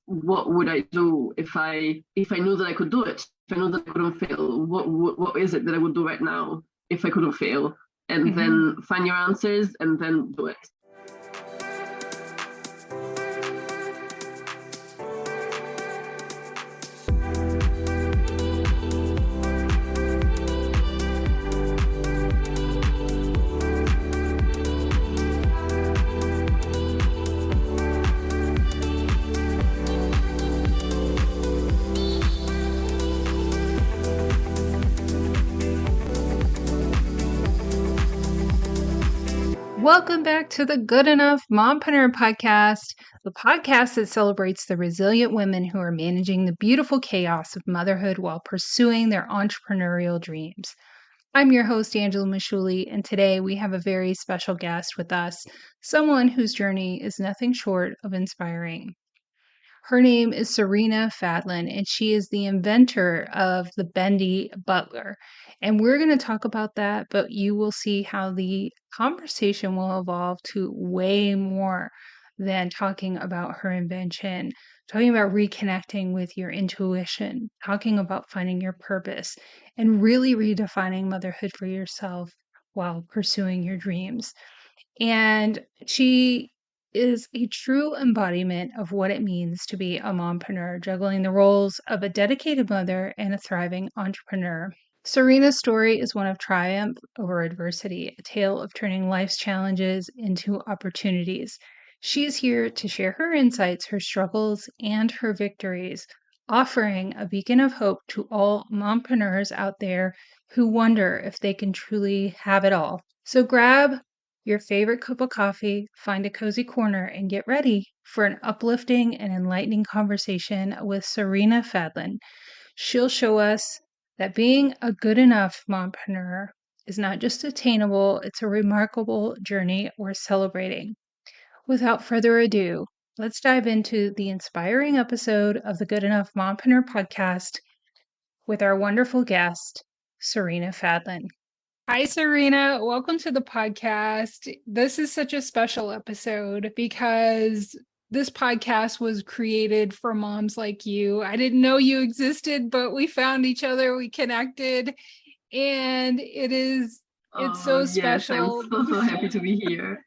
what would I do if I knew that I could do it? If I knew that I couldn't fail, what is it that I would do right now if I couldn't fail? And then find your answers and then do it. Welcome back to the Good Enough Mompreneur Podcast, the podcast that celebrates the resilient women who are managing the beautiful chaos of motherhood while pursuing their entrepreneurial dreams. I'm your host, Angela Mashuli, and today we have a very special guest with us, someone whose journey is nothing short of inspiring. Her name is Serena Fadlun, and she is the inventor of the Bendy Butler. And we're going to talk about that, but you will see how the conversation will evolve to way more than talking about her invention, talking about reconnecting with your intuition, talking about finding your purpose, and really redefining motherhood for yourself while pursuing your dreams. And she is a true embodiment of what it means to be a mompreneur, juggling the roles of a dedicated mother and a thriving entrepreneur. Serena's story is one of triumph over adversity, a tale of turning life's challenges into opportunities. She is here to share her insights, her struggles, and her victories, offering a beacon of hope to all mompreneurs out there who wonder if they can truly have it all. So grab your favorite cup of coffee, find a cozy corner, and get ready for an uplifting and enlightening conversation with Serena Fadlun. She'll show us that being a good enough mompreneur is not just attainable, it's a remarkable journey worth celebrating. Without further ado, let's dive into the inspiring episode of the Good Enough Mompreneur Podcast with our wonderful guest, Serena Fadlun. Hi, Serena. Welcome to the podcast. This is such a special episode because this podcast was created for moms like you. I didn't know you existed, but we found each other, we connected, and it's so special. Yes, I'm so happy to be here.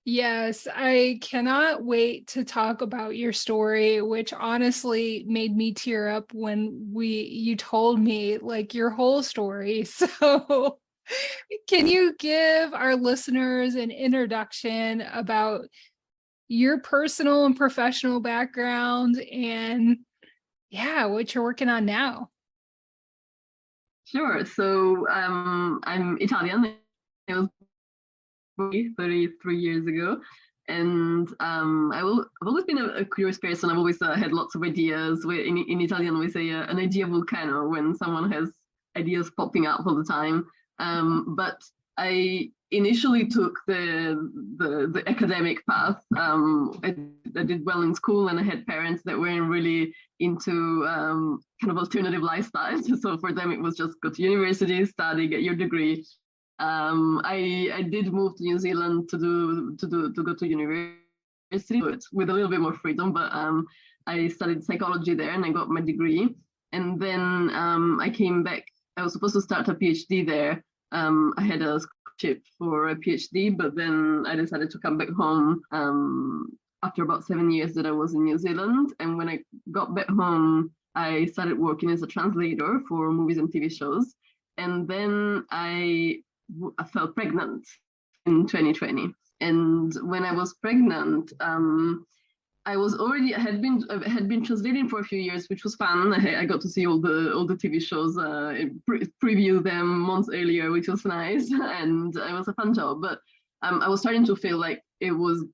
Yes, I cannot wait to talk about your story, which honestly made me tear up when you told me like your whole story. So can you give our listeners an introduction about your personal and professional background and what you're working on now? Sure. So I'm Italian. I was 33 years ago, and I've always been a curious person. I've always had lots of ideas. In Italian we say an idea volcano when someone has ideas popping up all the time. But I initially took the academic path. I did well in school, and I had parents that weren't really into kind of alternative lifestyles. So for them, it was just go to university, study, get your degree. I did move to New Zealand to go to university with a little bit more freedom, but I studied psychology there and I got my degree. And then I came back. I was supposed to start a PhD there. I had a scholarship for a PhD, but then I decided to come back home after about 7 years that I was in New Zealand. And when I got back home, I started working as a translator for movies and TV shows. And then I fell pregnant in 2020. And when I was pregnant, I had been translating for a few years, which was fun. I got to see all the TV shows, preview them months earlier, which was nice, and it was a fun job. But I was starting to feel like I wasn't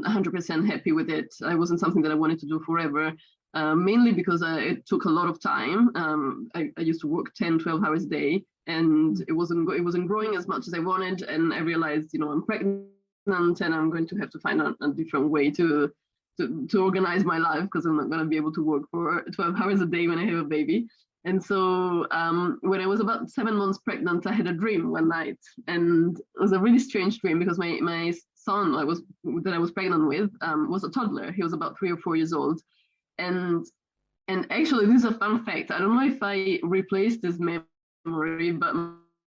100% happy with it. It wasn't something that I wanted to do forever. Mainly because it took a lot of time. I used to work 10, 12 hours a day, and it wasn't growing as much as I wanted. And I realized, I'm pregnant, and I'm going to have to find a different way to organize my life, because I'm not going to be able to work for 12 hours a day when I have a baby. And so when I was about 7 months pregnant, I had a dream one night, and it was a really strange dream because my son that I was pregnant with was a toddler. He was about 3 or 4 years old, and actually, this is a fun fact. I don't know if I replaced this memory, but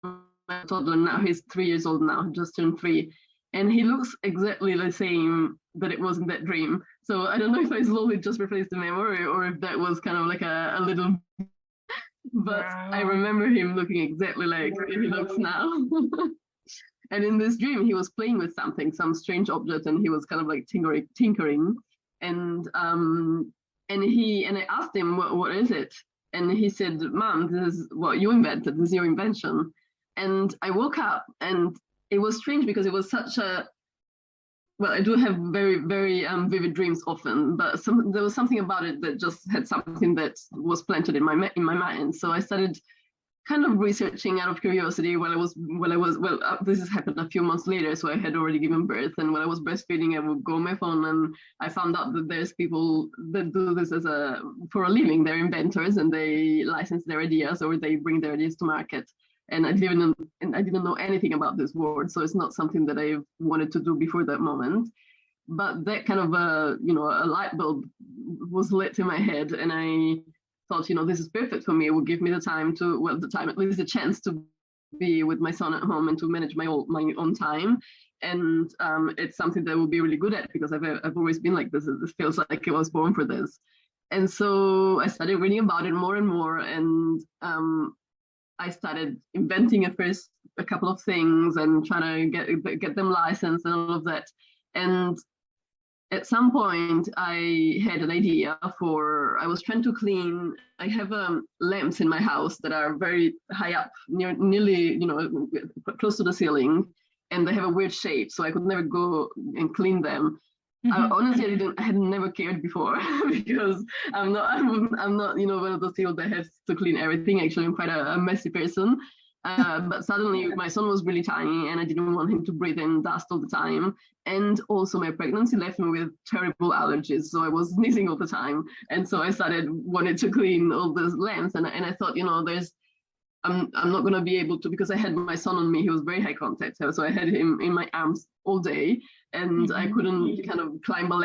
my toddler now, he's 3 years old now, just turned 3, and he looks exactly the same that it was in that dream. So I don't know if I slowly just replaced the memory or if that was kind of like a little. But wow. I remember him looking exactly like he looks now. And in this dream, he was playing with something, some strange object, and he was kind of like tinkering. And I asked him, what is it? And he said, Mom, this is what you invented. This is your invention. And I woke up, and it was strange because it was such a, well, I do have very, very vivid dreams often, but there was something about it that just had something that was planted in my mind. So I started kind of researching out of curiosity this has happened a few months later, so I had already given birth, and when I was breastfeeding, I would go on my phone, and I found out that there's people that do this for a living. They're inventors, and they license their ideas, or they bring their ideas to market. And I didn't know anything about this world, so it's not something that I wanted to do before that moment. But that kind of a light bulb was lit in my head, and I thought, this is perfect for me. It will give me at least a chance to be with my son at home and to manage my own time. And it's something that I will be really good at, because I've always been like this. It feels like I was born for this. And so I started reading about it more and more, and I started inventing at first a couple of things and trying to get them licensed and all of that. And at some point, I had an idea I was trying to clean. I have lamps in my house that are very high up, nearly, close to the ceiling, and they have a weird shape, so I could never go and clean them. Mm-hmm. Honestly, I had never cared before because I'm not, one of those people that has to clean everything. Actually, I'm quite a messy person. But suddenly my son was really tiny, and I didn't want him to breathe in dust all the time. And also my pregnancy left me with terrible allergies, so I was sneezing all the time. And so I wanted to clean all those lamps, and I thought, I'm not going to be able to, because I had my son on me. He was very high contact, so I had him in my arms all day, and mm-hmm. I couldn't kind of climb a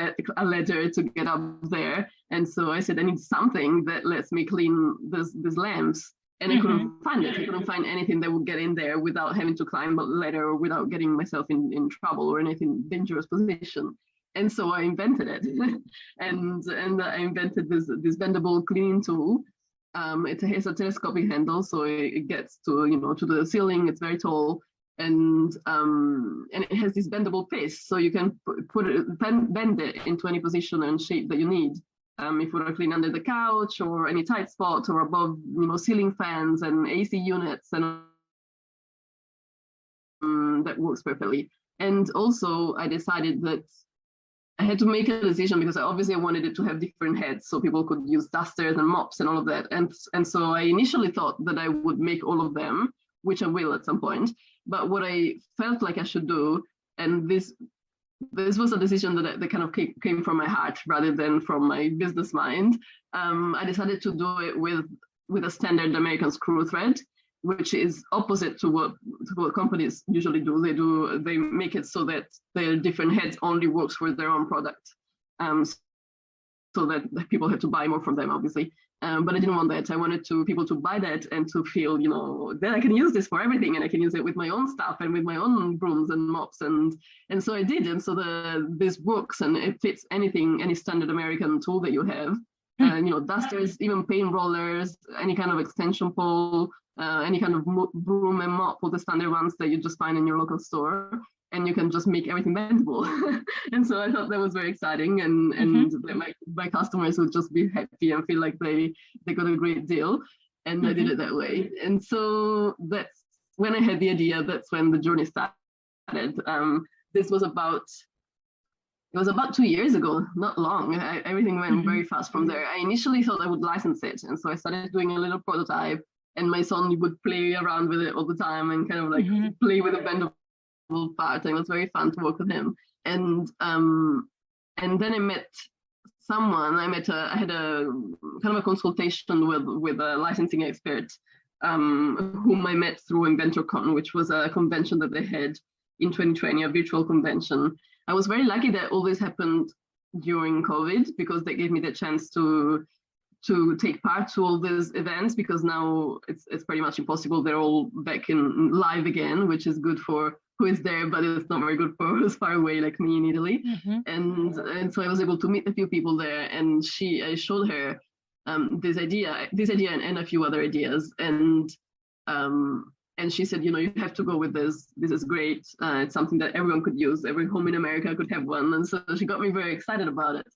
ladder to get up there. And so I said, I need something that lets me clean these lamps. And I couldn't find it. I couldn't find anything that would get in there without having to climb a ladder or without getting myself in trouble or anything dangerous position. And so I invented it. and I invented this bendable cleaning tool. It has a telescopic handle, so it gets to the ceiling. It's very tall, and it has this bendable paste, so you can bend it into any position and shape that you need. If you want to clean under the couch or any tight spot or above, ceiling fans and AC units, and that works perfectly. And also, I decided that I had to make a decision, because I obviously wanted it to have different heads so people could use dusters and mops and all of that. And so I initially thought that I would make all of them, which I will at some point. But what I felt like I should do, and this was a decision that kind of came from my heart rather than from my business mind. I decided to do it with a standard American screw thread, which is opposite to what companies usually do. They make it so that the different heads only works for their own product, so that people have to buy more from them, obviously. But I didn't want that. I wanted people to buy that and to feel, that I can use this for everything, and I can use it with my own stuff and with my own brooms and mops, and so I did. And so this works, and it fits any standard American tool that you have. Dusters, even paint rollers, any kind of extension pole, any kind of broom and mop, all the standard ones that you just find in your local store, and you can just make everything bendable. And so I thought that was very exciting, and that my customers would just be happy and feel like they got a great deal, and I did it that way. And so that's when I had the idea. That's when the journey started. This was about 2 years ago, not long. Everything went very fast from there. I initially thought I would license it, and so I started doing a little prototype, and my son would play around with it all the time and kind of like play with the bendable part. And it was very fun to work with him. And then I met someone. I had a kind of a consultation with a licensing expert, whom I met through InventorCon, which was a convention that they had in 2020, a virtual convention. I was very lucky that all this happened during COVID, because that gave me the chance to take part to all these events, because now it's pretty much impossible. They're all back in live again, which is good for who is there, but it's not very good for who's far away like me in Italy. And so I was able to meet a few people there, and I showed her this idea and a few other ideas, and she said, you have to go with this. This is great. It's something that everyone could use. Every home in America could have one. And so she got me very excited about it.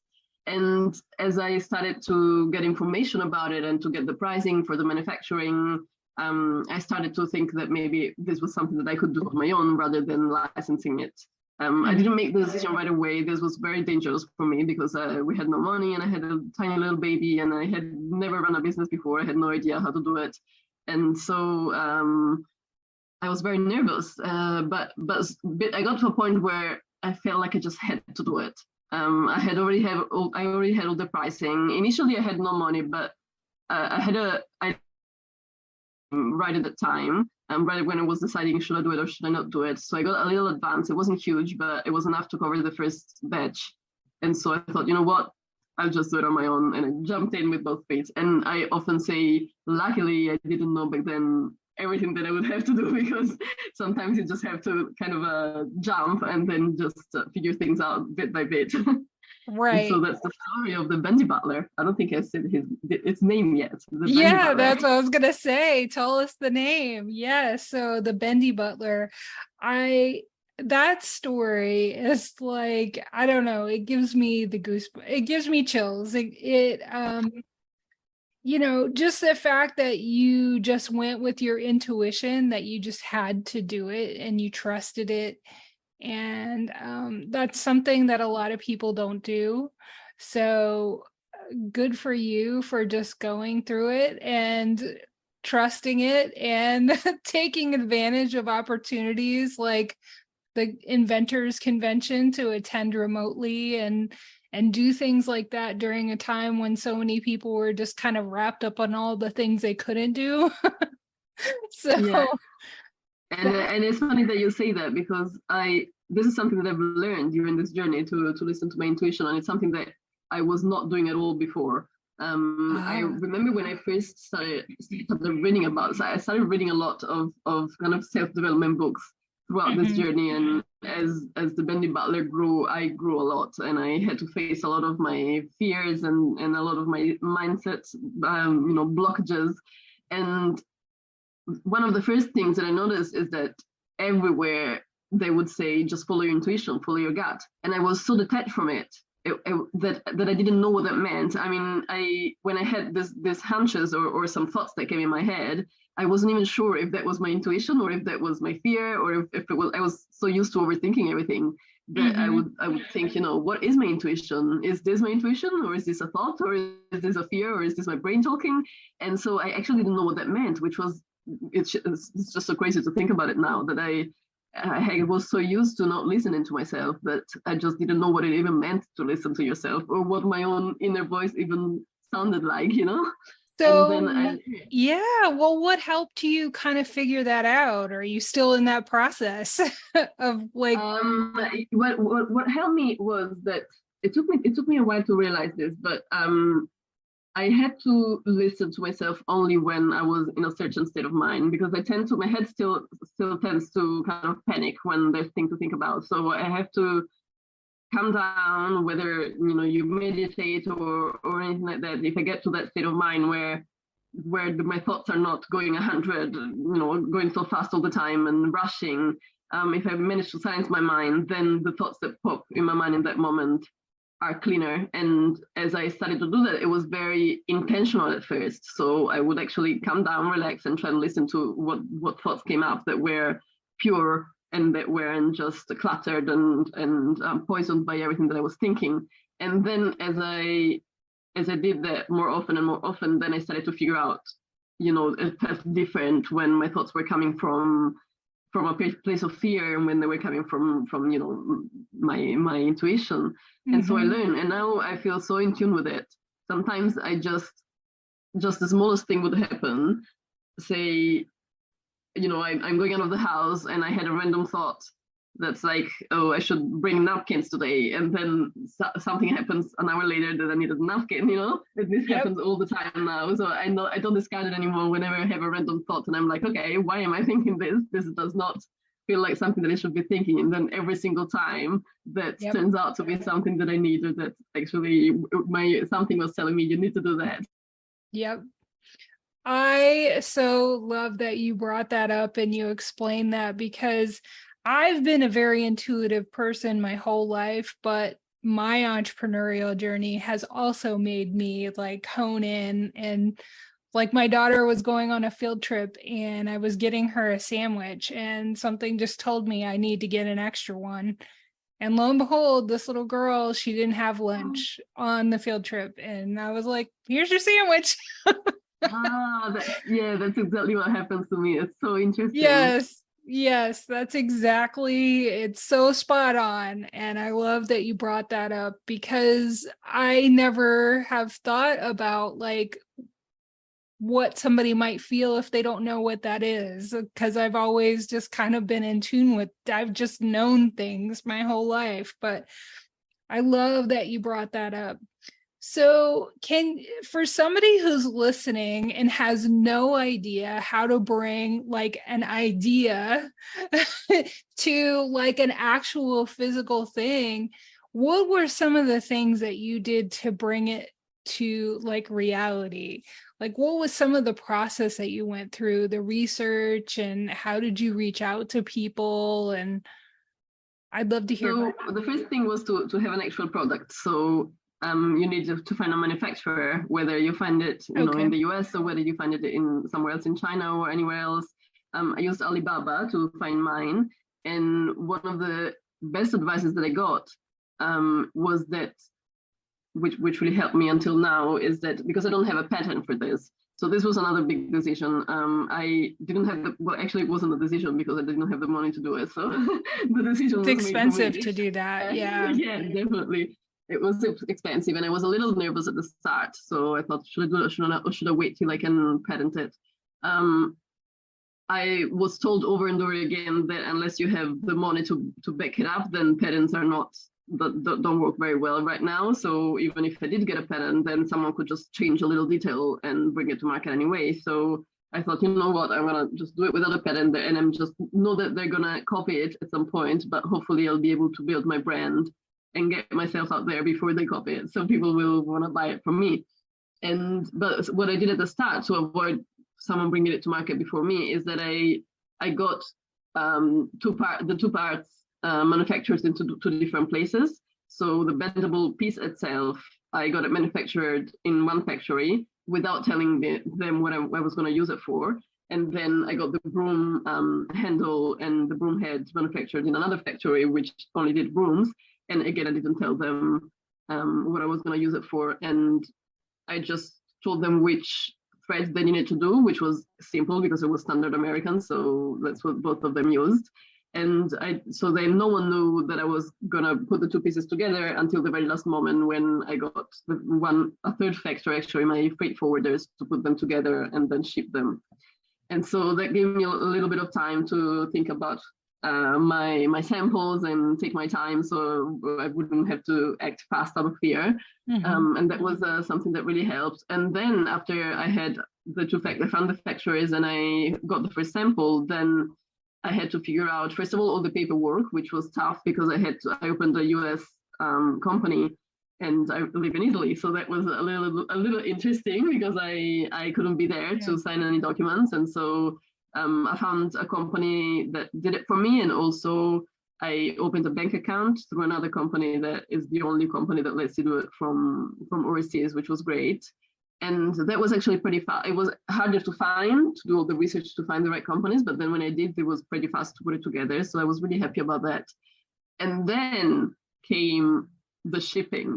And as I started to get information about it and to get the pricing for the manufacturing, I started to think that maybe this was something that I could do on my own rather than licensing it. I didn't make the decision right away. This was very dangerous for me, because we had no money, and I had a tiny little baby, and I had never run a business before. I had no idea how to do it. And so I was very nervous, but I got to a point where I felt like I just had to do it. I already had all the pricing. Initially, I had no money, but I right at the time, right when I was deciding should I do it or should I not do it. So I got a little advance. It wasn't huge, but it was enough to cover the first batch. And so I thought, you know what, I'll just do it on my own, and I jumped in with both feet. And I often say, luckily, I didn't know back then everything that I would have to do, because sometimes you just have to kind of jump and then just figure things out bit by bit. Right. And so that's the story of the Bendy Butler. I don't think I've said its name yet. Yeah, that's what I was gonna say. Tell us the name. Yeah, so the Bendy Butler. That story is like, I don't know, it gives me the goosebumps. It gives me chills. Just the fact that you just went with your intuition, that you just had to do it and you trusted it. And that's something that a lot of people don't do. So good for you for just going through it and trusting it and taking advantage of opportunities like the Inventors Convention to attend remotely and do things like that during a time when so many people were just kind of wrapped up on all the things they couldn't do. So yeah. And it's funny that you say that, because this is something that I've learned during this journey to listen to my intuition, and it's something that I was not doing at all before. I remember when I first started reading about it, I started reading a lot of kind of self-development books throughout this journey, and as the Bendy Butler grew, I grew a lot, and I had to face a lot of my fears and a lot of my mindset blockages. And one of the first things that I noticed is that everywhere they would say, just follow your intuition, follow your gut. And I was so detached from it that I didn't know what that meant. I mean, when I had this hunches or some thoughts that came in my head, I wasn't even sure if that was my intuition or if that was my fear, or if it was, I was so used to overthinking everything that I would think, what is my intuition? Is this my intuition, or is this a thought, or is this a fear, or is this my brain talking? And so I actually didn't know what that meant, which was, it's just so crazy to think about it now, that I was so used to not listening to myself that I just didn't know what it even meant to listen to yourself, or what my own inner voice even sounded like, So, and then well, what helped you kind of figure that out? Are you still in that process of like? What helped me was that it took me a while to realize this, but I had to listen to myself only when I was in a certain state of mind, because my head still tends to kind of panic when there's things to think about. So I have to calm down, whether you meditate or anything like that. If I get to that state of mind where my thoughts are not going 100, going so fast all the time and rushing, if I manage to silence my mind, then the thoughts that pop in my mind in that moment are cleaner. And as I started to do that, it was very intentional at first. So I would actually calm down, relax, and try to listen to what thoughts came up that were pure and that weren't just cluttered and poisoned by everything that I was thinking. And then as I did that more often and more often, then I started to figure out, it felt different when my thoughts were coming from a place of fear and when they were coming from my intuition. And so I learned, and now I feel so in tune with it. Sometimes I just the smallest thing would happen, say, I'm going out of the house and I had a random thought that's like, oh, I should bring napkins today, and then something happens an hour later that I need a napkin, this happens all the time now. So I don't discard it anymore whenever I have a random thought and I'm like, okay, why am I thinking this does not feel like something that I should be thinking. And then every single time that turns out to be something that I need, or that actually something was telling me you need to do that. Yep. I so love that you brought that up and you explained that, because I've been a very intuitive person my whole life, but my entrepreneurial journey has also made me like hone in. And like my daughter was going on a field trip and I was getting her a sandwich and something just told me I need to get an extra one. And lo and behold, this little girl, she didn't have lunch on the field trip. And I was like, here's your sandwich. That's exactly what happens to me. It's so interesting. Yes, that's exactly, it's so spot on. And I love that you brought that up, because I never have thought about like what somebody might feel if they don't know what that is, because I've always just kind of been in tune with, I've just known things my whole life. But I love that you brought that up. So for somebody who's listening and has no idea how to bring like an idea to like an actual physical thing, what were some of the things that you did to bring it to like reality? Like, what was some of the process that you went through, the research, and how did you reach out to people? And I'd love to hear about that. The first thing was to have an actual product. So you need to find a manufacturer, whether you find it in the US or whether you find it in somewhere else in China or anywhere else. I used Alibaba to find mine. And one of the best advices that I got was that, which really helped me until now, is that because I don't have a patent for this. So this was another big decision. I didn't have actually it wasn't a decision because I didn't have the money to do it. So the decision was expensive to do that. Yeah, definitely. It was expensive, and I was a little nervous at the start. So I thought, should I do it, or should I wait till I can patent it? I was told over and over again that unless you have the money to back it up, then patents don't work very well right now. So even if I did get a patent, then someone could just change a little detail and bring it to market anyway. So I thought, you know what, I'm gonna just do it without a patent, and I'm just know that they're gonna copy it at some point, but hopefully I'll be able to build my brand and get myself out there before they copy it. So people will want to buy it from me. But what I did at the start to avoid someone bringing it to market before me is that I got the two parts manufactured into two different places. So the bendable piece itself, I got it manufactured in one factory without telling them what I was going to use it for. And then I got the broom handle and the broom head manufactured in another factory, which only did brooms. And again, I didn't tell them what I was going to use it for. And I just told them which threads they needed to do, which was simple because it was standard American. So that's what both of them used. And so then no one knew that I was going to put the two pieces together until the very last moment when I got a third factory, actually, my freight forwarders, to put them together and then ship them. And so that gave me a little bit of time to think about my samples and take my time, so I wouldn't have to act fast out of fear. And that was something that really helped. And then after I had I found the factories and I got the first sample, then I had to figure out, first of all the paperwork, which was tough because I opened a US company and I live in Italy. So that was a little interesting because I couldn't be there to sign any documents. And so I found a company that did it for me, and also I opened a bank account through another company that is the only company that lets you do it from overseas, which was great. And that was actually pretty fast. It was harder to do all the research to find the right companies, but then when I did, it was pretty fast to put it together. So I was really happy about that. And then came the shipping.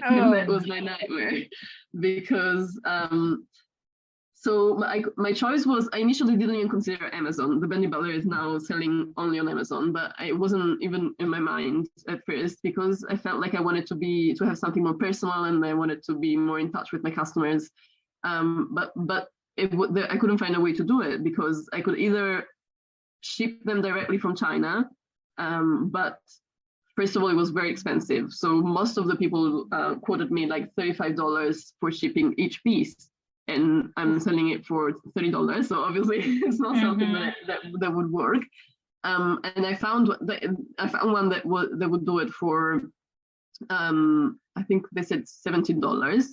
And that was my nightmare because so my choice was, I initially didn't even consider Amazon. The Bendy Butler is now selling only on Amazon, but it wasn't even in my mind at first because I felt like I wanted to have something more personal and I wanted to be more in touch with my customers. But I couldn't find a way to do it because I could either ship them directly from China But first of all, it was very expensive. So most of the people quoted me like $35 for shipping each piece, and I'm selling it for $30. So obviously, it's not something that would work. And I found one that would do it for I think they said $17,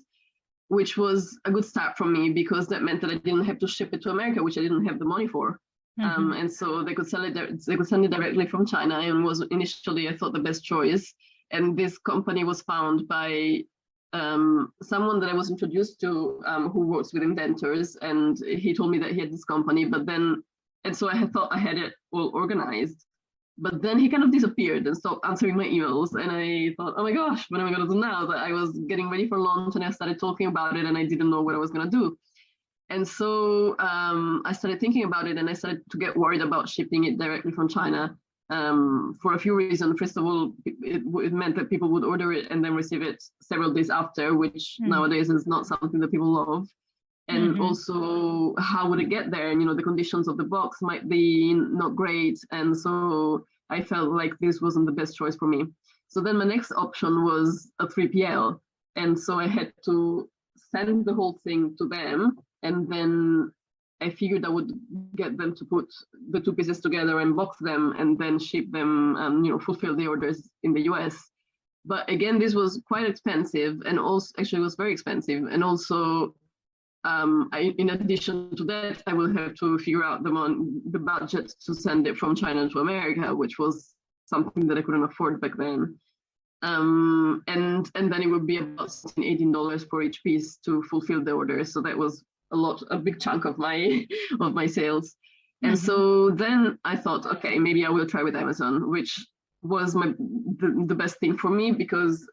which was a good start for me because that meant that I didn't have to ship it to America, which I didn't have the money for. And so they could sell it. They could send it directly from China, and was initially, I thought, the best choice. And this company was found by someone that I was introduced to, who works with inventors, and he told me that he had this company. But then, and so I had thought I had it all organized. But then he kind of disappeared and stopped answering my emails. And I thought, oh my gosh, what am I going to do now? That I was getting ready for launch and I started talking about it and I didn't know what I was going to do. And so I started thinking about it, and I started to get worried about shipping it directly from China for a few reasons. First of all, it meant that people would order it and then receive it several days after, which nowadays is not something that people love. And also, how would it get there? And, the conditions of the box might be not great. And so I felt like this wasn't the best choice for me. So then my next option was a 3PL. And so I had to send the whole thing to them. And then I figured I would get them to put the two pieces together and box them and then ship them, fulfill the orders in the US. But again, this was quite expensive, and also actually was very expensive. And also, in addition to that, I will have to figure out the budget to send it from China to America, which was something that I couldn't afford back then. And then it would be about $18 for each piece to fulfill the order. So that was a big chunk of my sales. And so then I thought, okay, maybe I will try with Amazon, which was the best thing for me because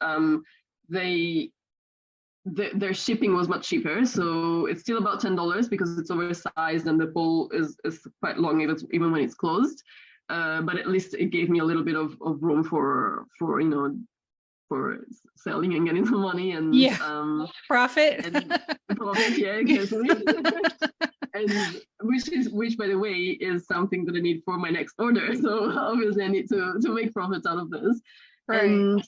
their shipping was much cheaper. So it's still about $10 because it's oversized and the pole is quite long even when it's closed. But at least it gave me a little bit of room for selling and getting some money and profit. Profit, yeah, exactly. And which by the way is something that I need for my next order. So obviously I need to make profits out of this. Right.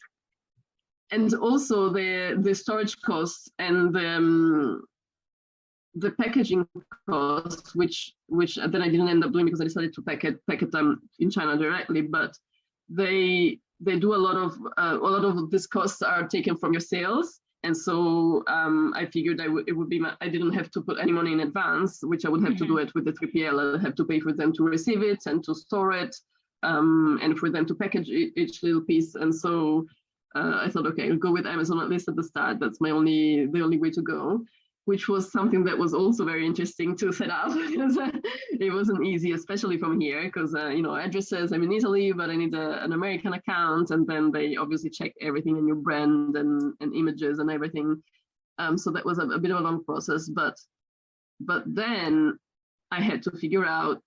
And also the storage costs and the packaging costs, which then I didn't end up doing because I decided to pack it in China directly. But they do a lot of these costs are taken from your sales. And so I figured it would be I didn't have to put any money in advance, which I would have to do it with the 3PL. I'd have to pay for them to receive it and to store it, and for them to package each little piece. And so I thought, okay, I'll go with Amazon at least at the start. That's the only way to go, which was something that was also very interesting to set up because it wasn't easy, especially from here, because addresses, I'm in Italy, but I need an American account, and then they obviously check everything in your brand and images and everything. So that was a bit of a long process, but then I had to figure out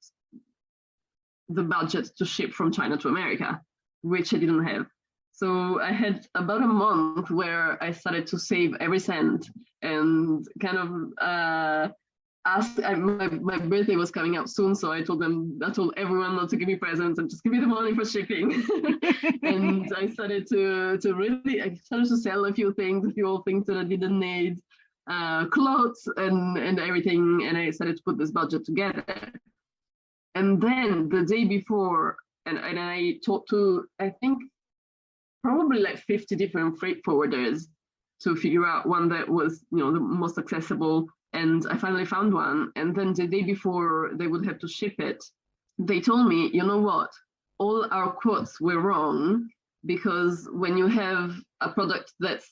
the budget to ship from China to America, which I didn't have. So I had about a month where I started to save every cent and kind of my birthday was coming up soon. So I told everyone not to give me presents and just give me the money for shipping. And I started to sell a few old things that I didn't need, clothes and everything. And I started to put this budget together. And then the day before, and I talked to, I think, probably like 50 different freight forwarders to figure out one that was, the most accessible. And I finally found one. And then the day before they would have to ship it, they told me, you know what, all our quotes were wrong, because when you have a product that's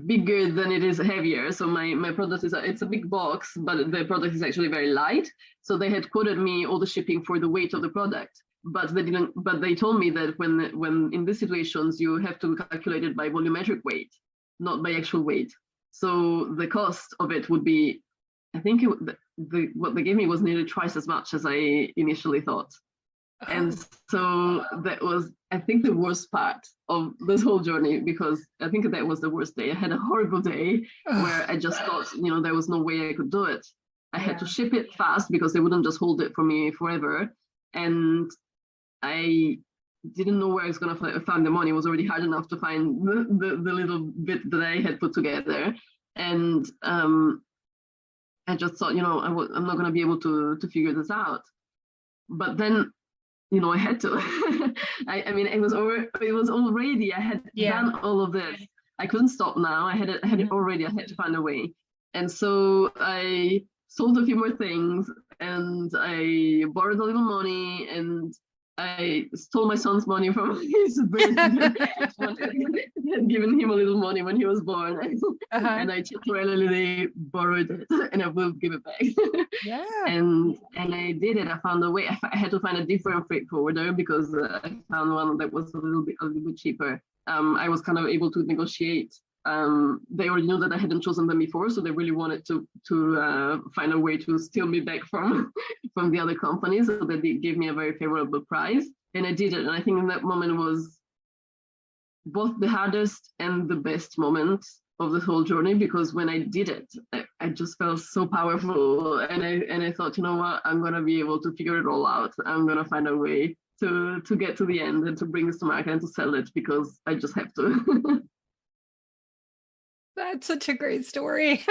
bigger than it is heavier. So my product it's a big box, but the product is actually very light. So they had quoted me all the shipping for the weight of the product. But they didn't. But they told me that when in these situations you have to calculate it by volumetric weight, not by actual weight. So the cost of it would be, I think what they gave me was nearly twice as much as I initially thought. Oh. And so that was, I think, the worst part of this whole journey, because I think that was the worst day. I had a horrible day where I just thought, there was no way I could do it. I had to ship it fast because they wouldn't just hold it for me forever. And I didn't know where I was going to find the money. It was already hard enough to find the little bit that I had put together. And I just thought, I'm not going to be able to figure this out. But then, I had to. I mean, it was already, I had done all of this. I couldn't stop now. I had it already. I had to find a way. And so I sold a few more things, and I borrowed a little money, and I stole my son's money from his birthday. Had given him a little money when he was born, and I temporarily borrowed it, and I will give it back. And I did it. I found a way. I had to find a different freight forwarder because I found one that was a little bit cheaper. I was kind of able to negotiate. They already knew that I hadn't chosen them before, so they really wanted to find a way to steal me back from the other company. So they gave me a very favorable price, and I did it. And I think in that moment was both the hardest and the best moment of the whole journey, because when I did it, I just felt so powerful, and I thought, you know what, I'm gonna be able to figure it all out. I'm gonna find a way to get to the end and to bring this to market and to sell it, because I just have to. That's such a great story.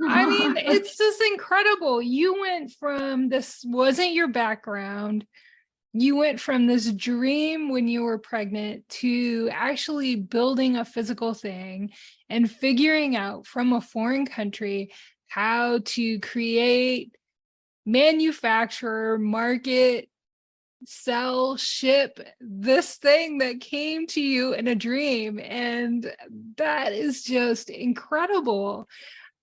I mean, it's just incredible. You went from, this wasn't your background. You went from this dream when you were pregnant to actually building a physical thing and figuring out from a foreign country how to create, manufacture, market, sell, ship this thing that came to you in a dream. And that is just incredible.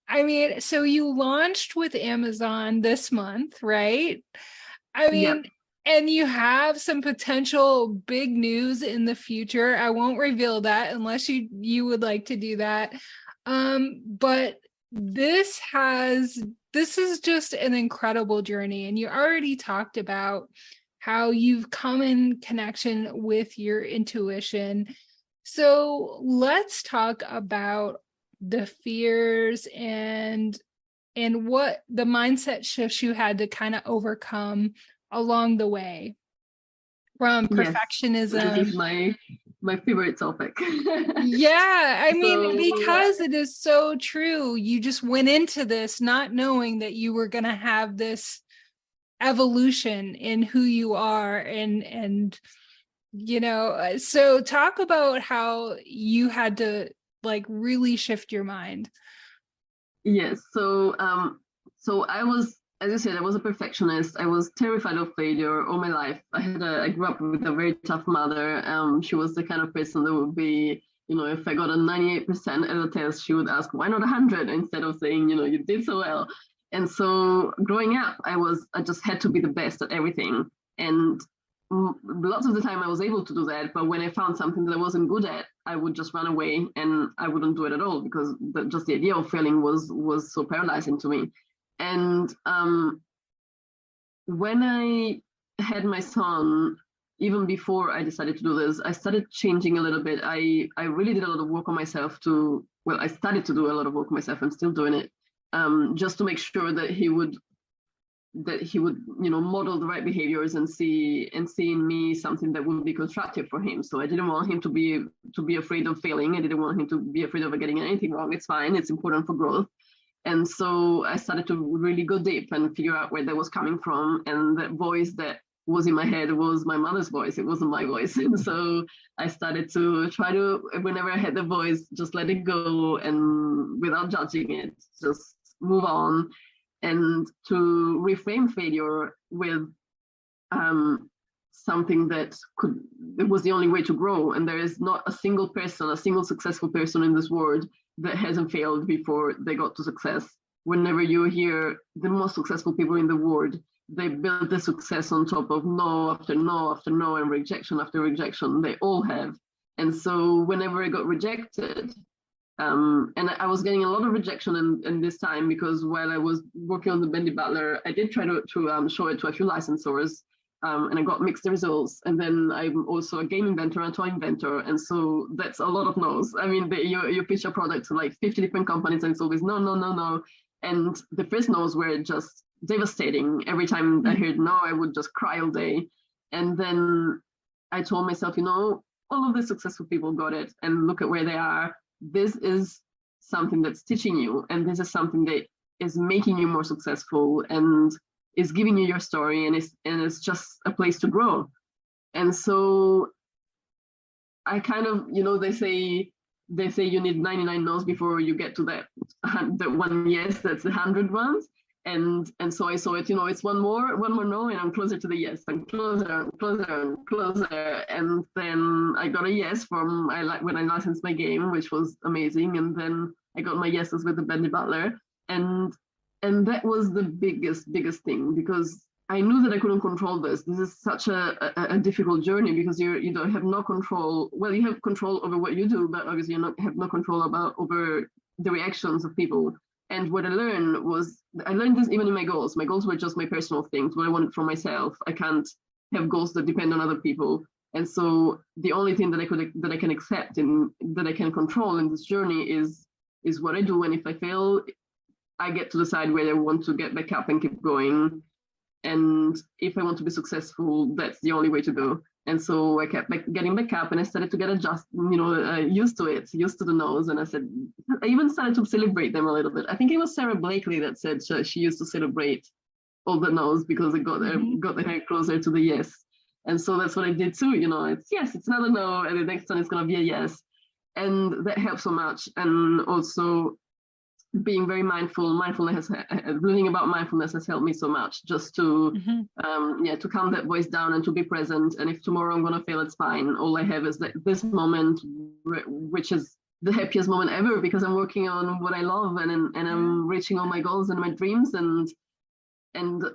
I mean, so you launched with Amazon this month, right? I mean, and you have some potential big news in the future. I won't reveal that unless you would like to do that. But this is just an incredible journey. And you already talked about how you've come in connection with your intuition. So let's talk about the fears and what the mindset shifts you had to kind of overcome along the way, from perfectionism. This is my favorite topic. I mean, because it is so true. You just went into this not knowing that you were going to have this evolution in who you are, and so talk about how you had to really shift your mind. Yes. So I was, as you said, I was a perfectionist. I was terrified of failure all my life. I grew up with a very tough mother. She was the kind of person that would be, if I got a 98% at a test, she would ask, why not 100? Instead of saying, you did so well. And so growing up, I just had to be the best at everything. And lots of the time I was able to do that. But when I found something that I wasn't good at, I would just run away and I wouldn't do it at all, because just the idea of failing was so paralyzing to me. And when I had my son, even before I decided to do this, I started changing a little bit. I really did a lot of work on myself I started to do a lot of work on myself. I'm still doing it. Just to make sure that he would model the right behaviors and see in me something that would be constructive for him. So I didn't want him to be afraid of failing. I didn't want him to be afraid of getting anything wrong. It's fine. It's important for growth. And so I started to really go deep and figure out where that was coming from. And that voice that was in my head was my mother's voice. It wasn't my voice. And so I started to try to, whenever I had the voice, just let it go, and without judging it, just move on, and to reframe failure with something that it was the only way to grow. And there is not a single successful person in this world that hasn't failed before they got to success. Whenever you hear the most successful people in the world, they build the success on top of no after no after no and rejection after rejection. They all have. And so whenever I got rejected, and I was getting a lot of rejection in this time, because while I was working on the Bendy Butler, I did try to show it to a few licensors, and I got mixed results. And then I'm also a game inventor and toy inventor, and so that's a lot of no's. I mean, you pitch a product to like 50 different companies, and it's always no, no, no, no. And the first no's were just devastating. Every time I heard no, I would just cry all day. And then I told myself, all of the successful people got it, and look at where they are. This is something that's teaching you, and this is something that is making you more successful and is giving you your story, and it's just a place to grow. And so I kind of, they say you need 99 no's before you get to that one yes, that's the 100 ones. And so I saw it, it's one more no, and I'm closer to the yes. I'm closer and closer and closer. And then I got a yes when I licensed my game, which was amazing. And then I got my yeses with the Bendy Butler. And that was the biggest thing, because I knew that I couldn't control this. This is such a difficult journey, because you don't have no control. Well, you have control over what you do, but obviously you have no control over the reactions of people. And what I learned this even in my goals. My goals were just my personal things, what I wanted for myself. I can't have goals that depend on other people. And so the only thing that I can accept and that I can control in this journey is what I do. And if I fail, I get to decide whether I want to get back up and keep going. And if I want to be successful, that's the only way to go. And so I kept getting back up, and I started to get used to it, used to the no's. And I even started to celebrate them a little bit. I think it was Sarah Blakely that said she used to celebrate all the no's because it got her closer to the yes. And so that's what I did too. It's yes, it's not a no, and the next one is going to be a yes. And that helps so much. And also being very learning about mindfulness has helped me so much, just to to calm that voice down and to be present. And if tomorrow I'm gonna fail, it's fine. All I have is this moment, which is the happiest moment ever, because I'm working on what I love, and I'm reaching all my goals and my dreams, and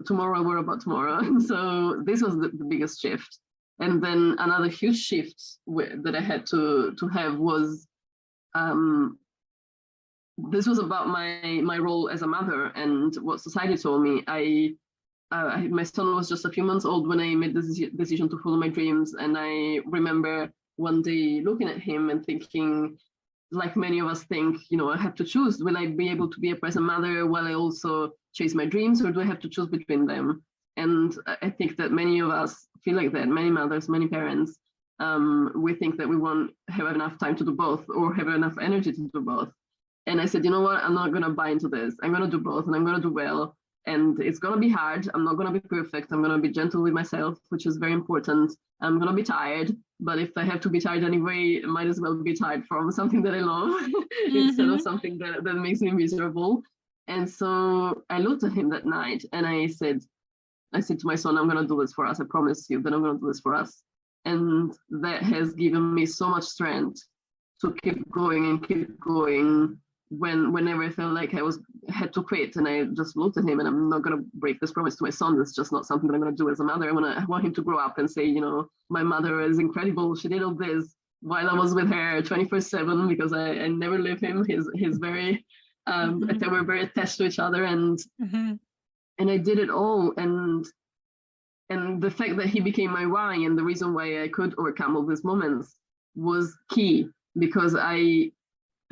tomorrow we're about tomorrow. So this was the biggest shift. And then another huge shift that I had to have was this was about my role as a mother and what society told me. My son was just a few months old when I made the decision to follow my dreams. And I remember one day looking at him and thinking, like many of us think, I have to choose. Will I be able to be a present mother while I also chase my dreams, or do I have to choose between them? And I think that many of us feel like that. Many mothers, many parents, we think that we won't have enough time to do both, or have enough energy to do both. And I said, you know what, I'm not going to buy into this. I'm going to do both, and I'm going to do well. And it's going to be hard. I'm not going to be perfect. I'm going to be gentle with myself, which is very important. I'm going to be tired. But if I have to be tired anyway, I might as well be tired from something that I love instead of something that makes me miserable. And so I looked at him that night, and I said to my son, I'm going to do this for us. I promise you that I'm going to do this for us. And that has given me so much strength to keep going. Whenever I felt like I had to quit, and I just looked at him, and I'm not going to break this promise to my son. That's just not something that I'm going to do as a mother. I want him to grow up and say, my mother is incredible. She did all this while I was with her 24/7, because I never leave him. He's very, they were very attached to each other, and I did it all. And the fact that he became my why, and the reason why I could overcome all these moments, was key, because I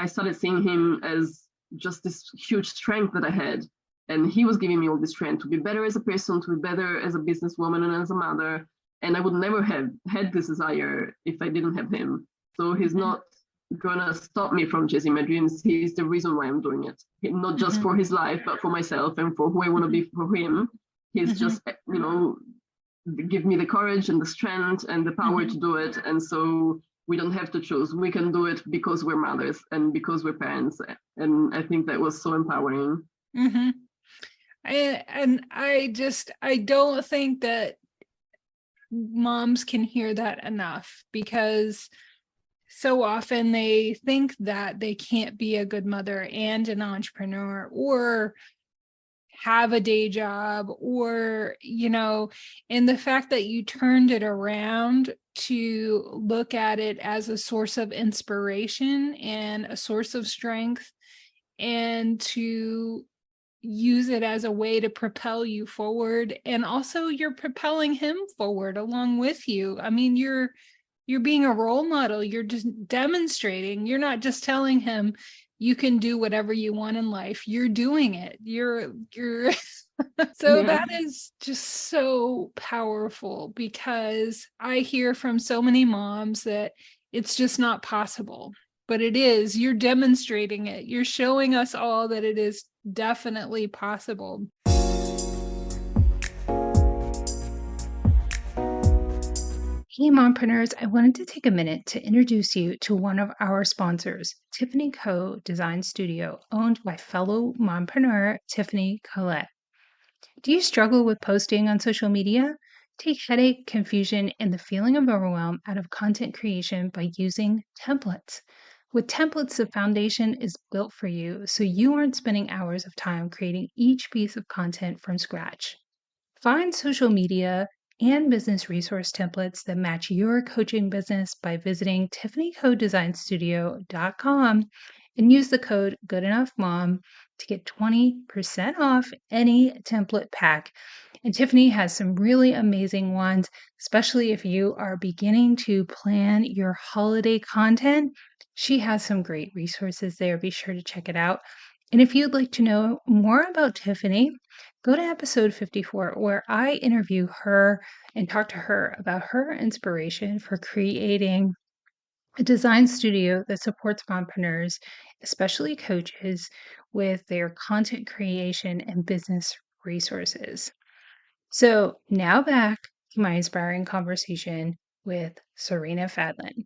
started seeing him as just this huge strength that I had. And he was giving me all this strength to be better as a person, to be better as a businesswoman and as a mother. And I would never have had this desire if I didn't have him. So he's not going to stop me from chasing my dreams. He's the reason why I'm doing it. Not just for his life, but for myself and for who I want to be for him. He's just, give me the courage and the strength and the power to do it. And so we don't have to choose. We can do it because we're mothers and because we're parents. And I think that was so empowering. I don't think that moms can hear that enough, because so often they think that they can't be a good mother and an entrepreneur, or have a day job, or, and the fact that you turned it around to look at it as a source of inspiration and a source of strength, and to use it as a way to propel you forward. And also you're propelling him forward along with you. I mean, you're being a role model. You're just demonstrating. You're not just telling him you can do whatever you want in life. You're doing it. You're So that is just so powerful, because I hear from so many moms that it's just not possible, but it is. You're demonstrating it. You're showing us all that it is definitely possible. Hey, mompreneurs, I wanted to take a minute to introduce you to one of our sponsors, Tiffany Co. Design Studio, owned by fellow mompreneur Tiffany Collette. Do you struggle with posting on social media? Take headache, confusion, and the feeling of overwhelm out of content creation by using templates. With templates, the foundation is built for you, so you aren't spending hours of time creating each piece of content from scratch. Find social media and business resource templates that match your coaching business by visiting tiffanycodesignstudio.com and use the code GoodEnoughMom to get 20% off any template pack. And Tiffany has some really amazing ones, especially if you are beginning to plan your holiday content. She has some great resources there. Be sure to check it out. And if you'd like to know more about Tiffany, go to episode 54, where I interview her and talk to her about her inspiration for creating a design studio that supports mompreneurs, especially coaches, with their content creation and business resources. So now back to my inspiring conversation with Serena Fadlun.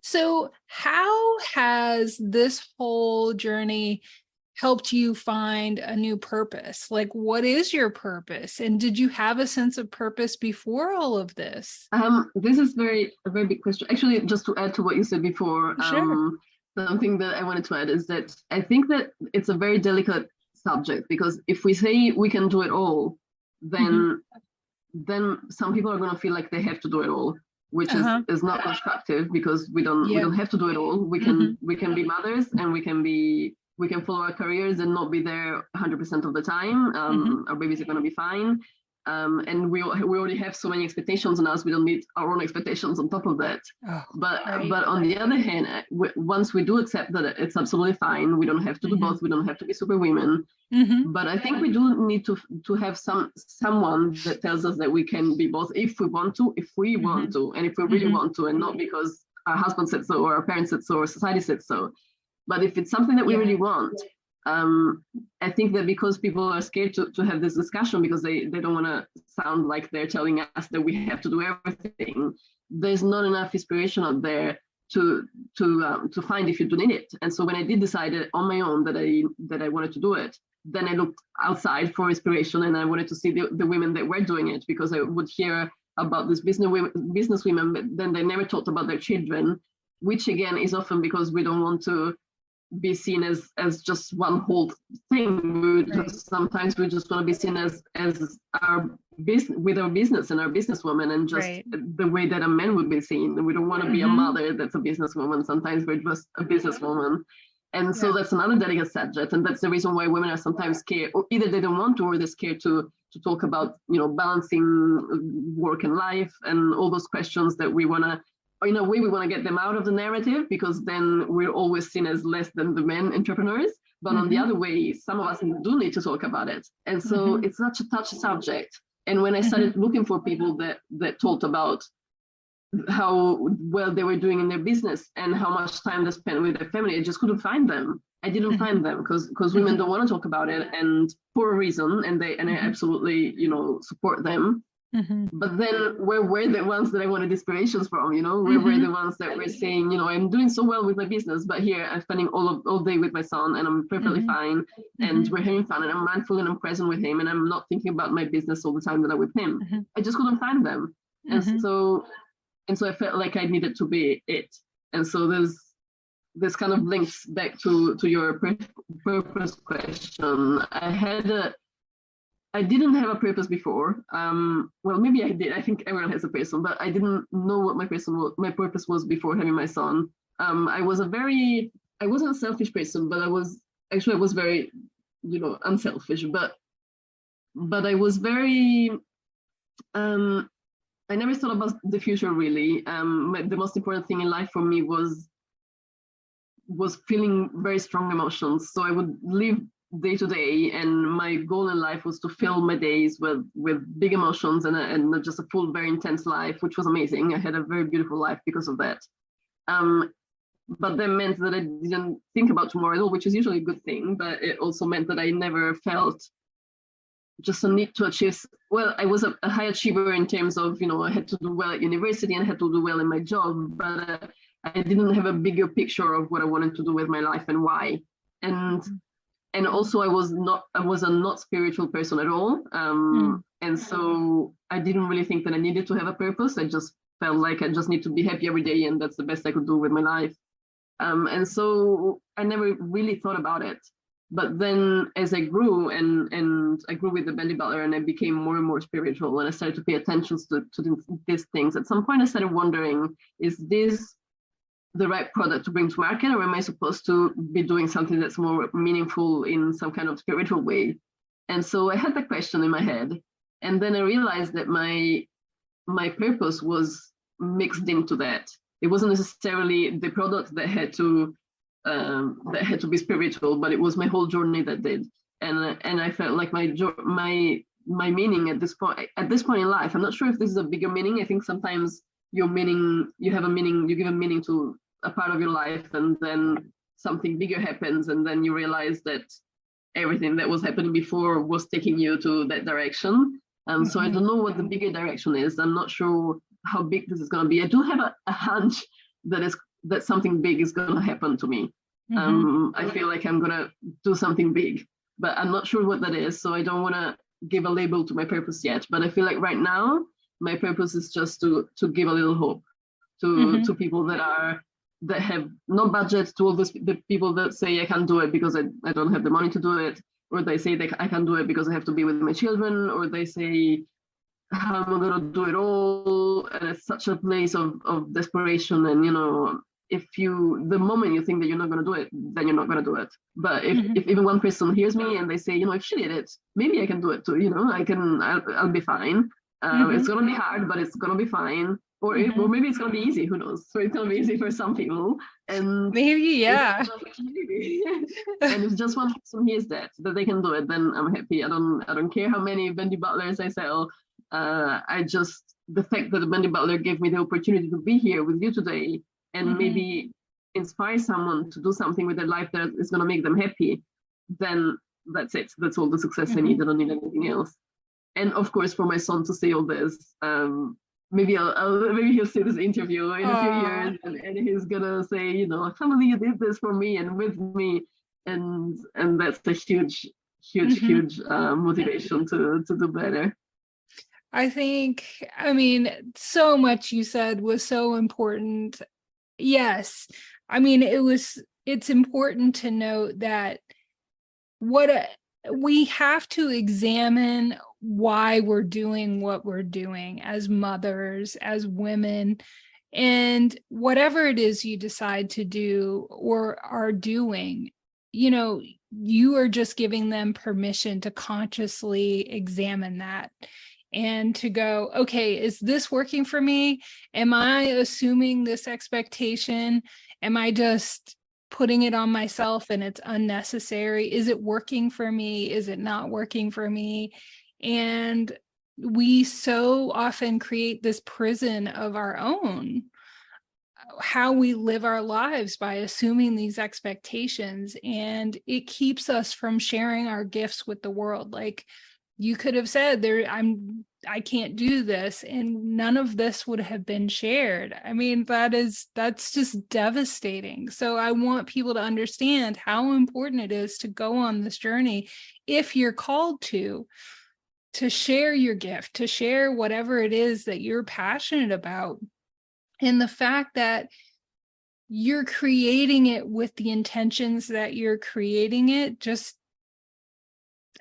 So, how has this whole journey helped you find a new purpose? Like, what is your purpose? And did you have a sense of purpose before all of this? This is a very big question. Actually, just to add to what you said before, Sure. something that I wanted to add is that I think that it's a very delicate subject, because if we say we can do it all, then some people are going to feel like they have to do it all, which is not constructive, because we don't have to do it all. We can be mothers, and we can follow our careers and not be there 100% of the time. Our babies are going to be fine. And we already have so many expectations on us. We don't need our own expectations on top of that. But on the other hand, once we do accept that it's absolutely fine, we don't have to do both. We don't have to be superwomen. But I think we do need to have someone that tells us that we can be both if we want to, and if we really want to, and not because our husband said so, or our parents said so, or society said so. But if it's something that we really want, I think that because people are scared to have this discussion, because they don't want to sound like they're telling us that we have to do everything, there's not enough inspiration out there to find if you do need it. And so when I did decide on my own that I wanted to do it, then I looked outside for inspiration, and I wanted to see the women that were doing it, because I would hear about these business women, but then they never talked about their children, which again is often because we don't want to be seen as just one whole thing. Sometimes we just want to be seen as our business, with our business and our businesswoman, and just the way that a man would be seen. We don't want to be a mother that's a businesswoman. Sometimes we're just a businesswoman. And so that's another delicate subject, and that's the reason why women are sometimes scared, or either they don't want to, or they're scared to talk about, balancing work and life, and all those questions that we want to, in a way, we want to get them out of the narrative, because then we're always seen as less than the men entrepreneurs. But on the other way, some of us do need to talk about it. And so it's such a touchy subject. And when I started looking for people that talked about how well they were doing in their business and how much time they spent with their family, I just couldn't find them. I didn't find them because women don't want to talk about it, and for a reason, and I absolutely, support them. But then where were the ones that I wanted inspirations from? Where were the ones that were saying, I'm doing so well with my business, but here I'm spending all day with my son, and I'm perfectly fine, and we're having fun, and I'm mindful, and I'm present with him, and I'm not thinking about my business all the time that I'm with him. I just couldn't find them. And so I felt like I needed to be it. And so this kind of links back to your purpose question. I didn't have a purpose before. Well, maybe I did. I think everyone has a person, but I didn't know what my purpose was before having my son. I wasn't a selfish person, but I was very, unselfish. But I was very, I never thought about the future really. The most important thing in life for me was was feeling very strong emotions. So I would live day to day, and my goal in life was to fill my days with big emotions and not just a full, very intense life, which was amazing. I had a very beautiful life because of that. But that meant that I didn't think about tomorrow at all, which is usually a good thing. But it also meant that I never felt just a need to achieve. Well, I was a high achiever in terms of, I had to do well at university and I had to do well in my job, but I didn't have a bigger picture of what I wanted to do with my life and why. And also I was a not spiritual person at all. And so I didn't really think that I needed to have a purpose. I just felt like I just need to be happy every day, and that's the best I could do with my life. And so I never really thought about it. But then as I grew and I grew with the Bendy Butler, and I became more and more spiritual, and I started to pay attention to these things, at some point I started wondering, is this the right product to bring to market, or am I supposed to be doing something that's more meaningful in some kind of spiritual way? And so I had that question in my head. And then I realized that my purpose was mixed into that. It wasn't necessarily the product that had to be spiritual, but it was my whole journey that did. And I felt like my meaning at this point in life. I'm not sure if this is a bigger meaning. I think sometimes you give a meaning to a part of your life, and then something bigger happens, and then you realize that everything that was happening before was taking you to that direction. So I don't know what the bigger direction is. I'm not sure how big this is going to be. I do have a hunch that something big is going to happen to me. I feel like I'm going to do something big, but I'm not sure what that is. So I don't want to give a label to my purpose yet. But I feel like right now, my purpose is just to give a little hope to people that have no budget, to all the people that say I can't do it because I don't have the money to do it, or they say that I can't do it because I have to be with my children, or they say, how am I going to do it all? And it's such a place of desperation. And, the moment you think that you're not going to do it, then you're not going to do it. But if even one person hears me and they say, if she did it, maybe I can do it too, I'll be fine. It's going to be hard, but it's going to be fine. Or maybe it's going to be easy, who knows? So it's going to be easy for some people. And maybe, yeah. Maybe. And if just one person hears that they can do it, then I'm happy. I don't care how many Bendy Butlers I sell. The fact that the Bendy Butler gave me the opportunity to be here with you today and maybe inspire someone to do something with their life that is going to make them happy, then that's it. That's all the success I need. I don't need anything else. And of course, for my son to say all this, maybe maybe he'll see this interview in a few years, and he's gonna say, family, you did this for me and with me, and that's a huge motivation to do better. I think, so much you said was so important. Yes. It's important to note that we have to examine why we're doing what we're doing as mothers, as women, and whatever it is you decide to do or are doing, you are just giving them permission to consciously examine that and to go, okay, is this working for me? Am I assuming this expectation? Am I just putting it on myself and it's unnecessary? Is it working for me? Is it not working for me? And we so often create this prison of our own, how we live our lives by assuming these expectations. And it keeps us from sharing our gifts with the world. Like you could have said, I can't do this, and none of this would have been shared. That's just devastating. So I want people to understand how important it is to go on this journey if you're called to share your gift, to share whatever it is that you're passionate about. And the fact that you're creating it with the intentions that you're creating it, just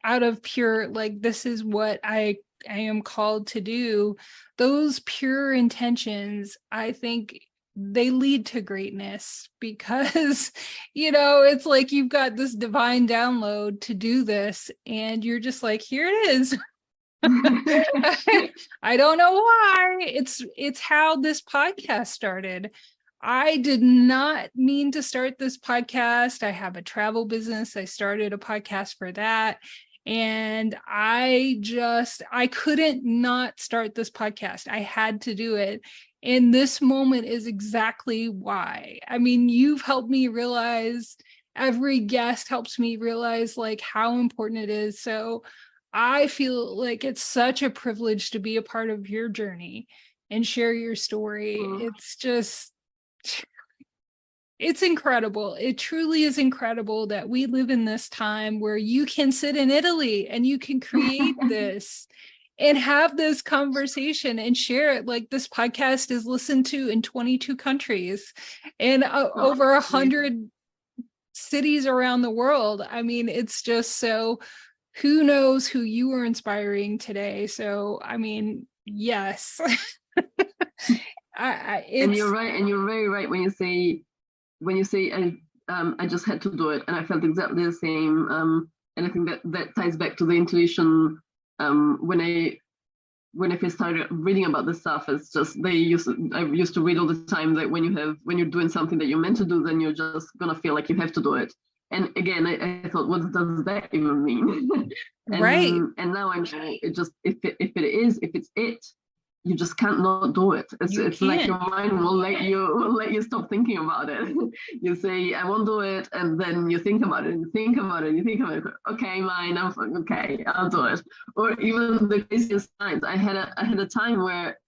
out of pure, like, this is what I am called to do. Those pure intentions, I think they lead to greatness, because, it's like you've got this divine download to do this and you're just like, here it is. I don't know why. It's how this podcast started. I did not mean to start this podcast. I have a travel business. I started a podcast for that. And I couldn't not start this podcast. I had to do it. And this moment is exactly why. I mean, you've helped me realize, every guest helps me realize like how important it is. So I feel like it's such a privilege to be a part of your journey and share your story. It's just, it's incredible. It truly is incredible that we live in this time where you can sit in Italy and you can create this and have this conversation and share it. Like, this podcast is listened to in 22 countries and over 100 cities around the world. I mean, it's just so, who knows who you are inspiring today. So, I mean, yes. And you're right, and you're very right when you say I just had to do it, and I felt exactly the same. And I think that ties back to the intuition. When I first started reading about this stuff, it's just I used to read all the time that when you're doing something that you're meant to do, then you're just gonna feel like you have to do it. And again, I thought, what does that even mean? Right. And now I'm it just if it's it, you just can't not do it. It's like your mind will let you stop thinking about it. You say, I won't do it, and then you think about it, and you think about it, and you think about it. Okay, mind, okay, I'll do it. Or even the craziest times. I had a time where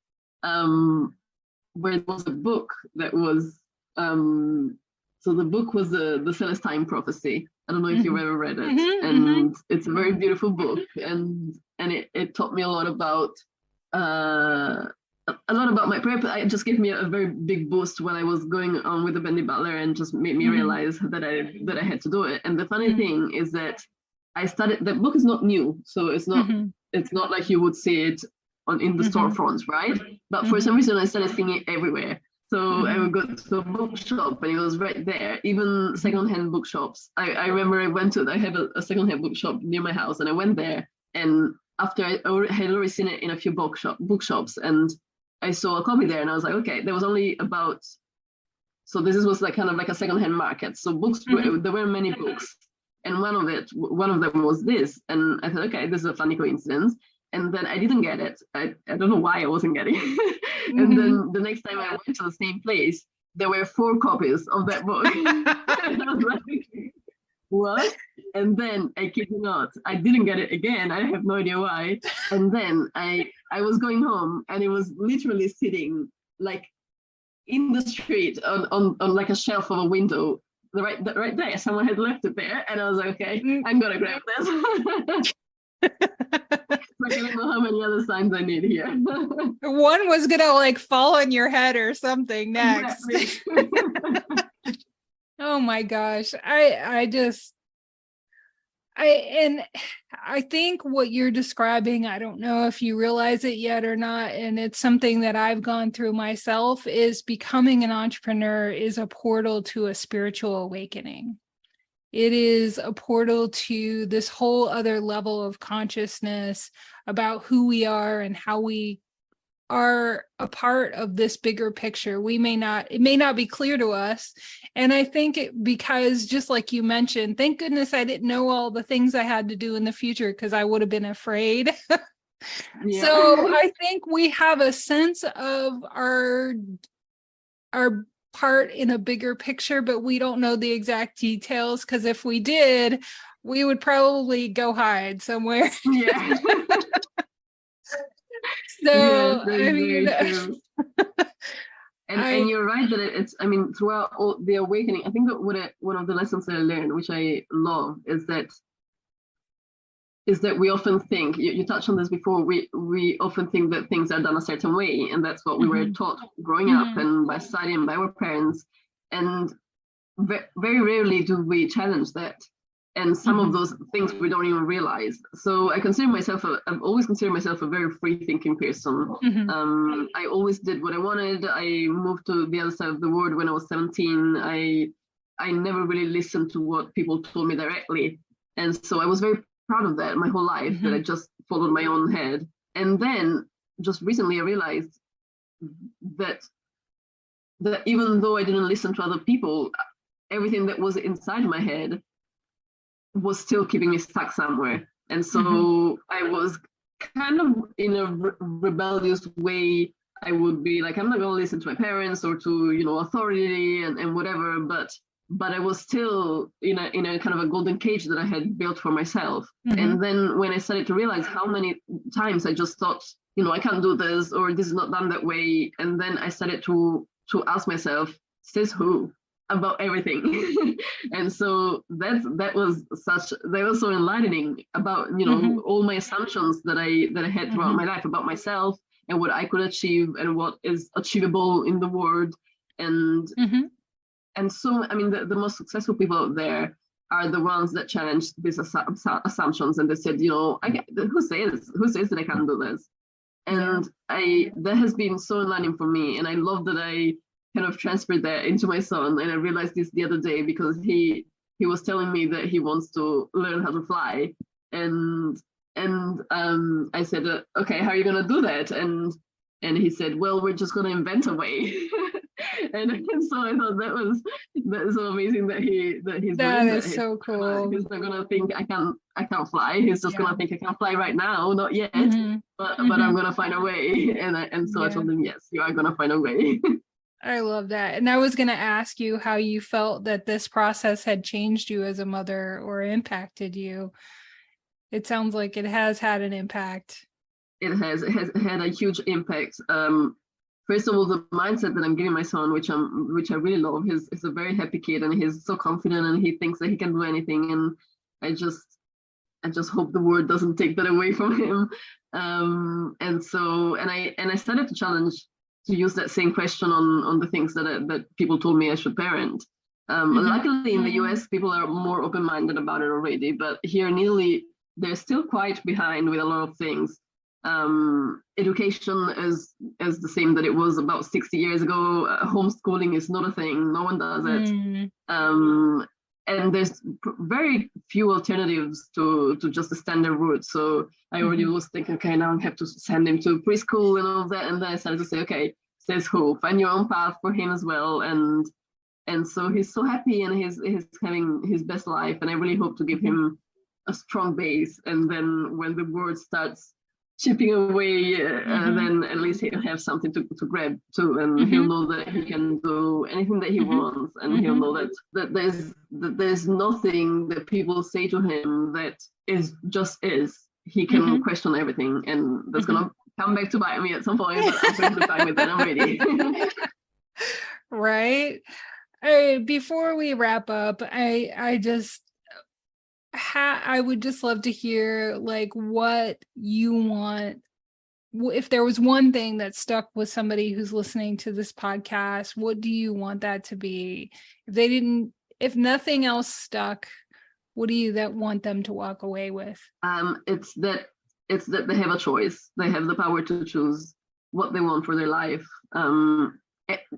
there was a book that was so the book was the Celestine Prophecy. I don't know if you've ever read it, and it's a very beautiful book, and it taught me a lot about my prep. It just gave me a very big boost when I was going on with the Bendy Butler, and just made me realize that I had to do it. And the funny thing is that the book is not new, so it's not like you would see it in the storefronts, right? But for some reason I started seeing it everywhere. So I would go to a bookshop and it was right there, even secondhand bookshops. I remember I have a secondhand bookshop near my house, and I went there, and after I had already seen it in a few bookshops, and I saw a copy there, and I was like, okay, there was only about, so this was like kind of like a secondhand market. So books, there were many books, and one of them was this, and I thought, okay, this is a funny coincidence. And then I didn't get it. I don't know why I wasn't getting it. And then the next time I went to the same place, there were 4 copies of that book. And I was like, what? And then I kid you not, I didn't get it again. I have no idea why. And then I was going home, and it was literally sitting like in the street on like a shelf of a window, right there. Someone had left it there, and I was like, okay, I'm gonna grab this. Like, I don't know how many other signs I need here. One was gonna like fall on your head or something next. Exactly. Oh my gosh. I think what you're describing, I don't know if you realize it yet or not, and it's something that I've gone through myself, is becoming an entrepreneur is a portal to a spiritual awakening. It is a portal to this whole other level of consciousness about who we are and how we are a part of this bigger picture. It may not be clear to us. And I think because just like you mentioned, thank goodness I didn't know all the things I had to do in the future, because I would have been afraid. Yeah. So I think we have a sense of our part in a bigger picture, but we don't know the exact details, because if we did, we would probably go hide somewhere. Yeah. So yeah, I mean, and you're right that it's, I mean, throughout all the awakening, I think that one of the lessons that I learned, which I love, is that we often think, you touched on this before, we often think that things are done a certain way, and that's what we were taught growing up and by studying by our parents, and very rarely do we challenge that, and some of those things we don't even realize. So I've always considered myself a very free thinking person. I always did what I wanted. I moved to the other side of the world when I was 17. I never really listened to what people told me directly, and so I was very proud of that my whole life, that I just followed my own head. And then just recently I realized that that even though I didn't listen to other people, everything that was inside my head was still keeping me stuck somewhere. And so I was kind of in a rebellious way. I would be like, I'm not going to listen to my parents or to, authority and whatever, but I was still in a kind of a golden cage that I had built for myself. And then when I started to realize how many times I just thought, I can't do this, or this is not done that way. And then I started to ask myself, says who? About everything. And so that was so enlightening about all my assumptions that I had throughout my life about myself and what I could achieve and what is achievable in the world. And so I mean the most successful people out there are the ones that challenge these assumptions, and they said, who says that I can't do this? And that has been so enlightening for me, and I love that I kind of transferred that into my son. And I realized this the other day because he was telling me that he wants to learn how to fly, and I said, okay, how are you gonna do that? And he said, well, we're just gonna invent a way. and so I thought that is so amazing that he's doing that. Is so cool. He's not gonna think I can't fly. He's just gonna think I can't fly right now, not yet, but I'm gonna find a way. And so I told him, yes, you are gonna find a way. I love that. And I was going to ask you how you felt that this process had changed you as a mother or impacted you. It sounds like it has had an impact. It has had a huge impact. First of all, the mindset that I'm giving my son, which I really love. He's a very happy kid, and he's so confident, and he thinks that he can do anything. And I just hope the world doesn't take that away from him. And I started to challenge to use that same question on the things that people told me I should parent. Luckily, in the US, people are more open-minded about it already, but here in Italy, they're still quite behind with a lot of things. Education is the same that it was about 60 years ago. Homeschooling is not a thing. No one does it. And there's very few alternatives to just the standard route. So I already was thinking, okay, now I have to send him to preschool and all that. And then I started to say, okay, says who? Find your own path for him as well. And so he's so happy, and he's having his best life. And I really hope to give him a strong base. And then when the world starts chipping away, then at least he'll have something to grab to, and he'll know that he can do anything that he wants, and he'll know that there's nothing that people say to him that is. He can question everything, and that's gonna come back to bite me at some point, but I'm perfectly fine with that. I'm ready. Right. Before we wrap up, I would just love to hear like what you want. If there was one thing that stuck with somebody who's listening to this podcast, what do you want that to be? If nothing else stuck, what do you want them to walk away with? It's that they have a choice. They have the power to choose what they want for their life.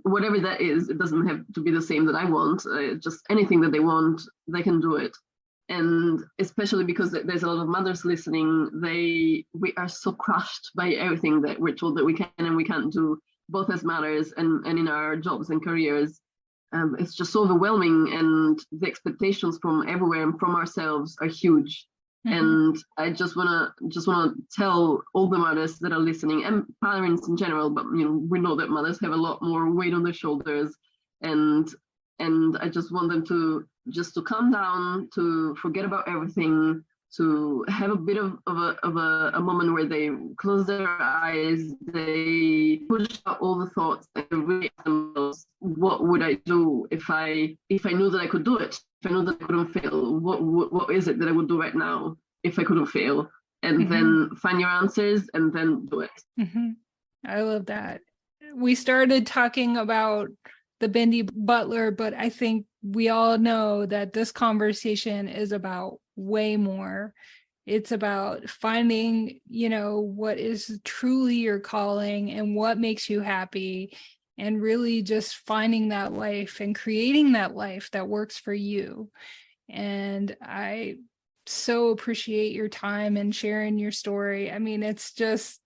Whatever that is, it doesn't have to be the same that I want. Just anything that they want, they can do it. And especially because there's a lot of mothers listening, we are so crushed by everything that we're told that we can and we can't do, both as mothers and in our jobs and careers. It's just so overwhelming, and the expectations from everywhere and from ourselves are huge. And I just wanna tell all the mothers that are listening, and parents in general, but we know that mothers have a lot more weight on their shoulders, and I just want them to calm down, to forget about everything, to have a bit of a moment where they close their eyes, they push out all the thoughts, and really ask themselves, what would I do if I knew that I could do it? If I knew that I couldn't fail, what is it that I would do right now if I couldn't fail? And then find your answers and then do it. I love that. We started talking about the Bendy Butler, but I think we all know that this conversation is about way more. It's about finding, what is truly your calling and what makes you happy, and really just finding that life and creating that life that works for you. And I so appreciate your time and sharing your story. I mean, it's just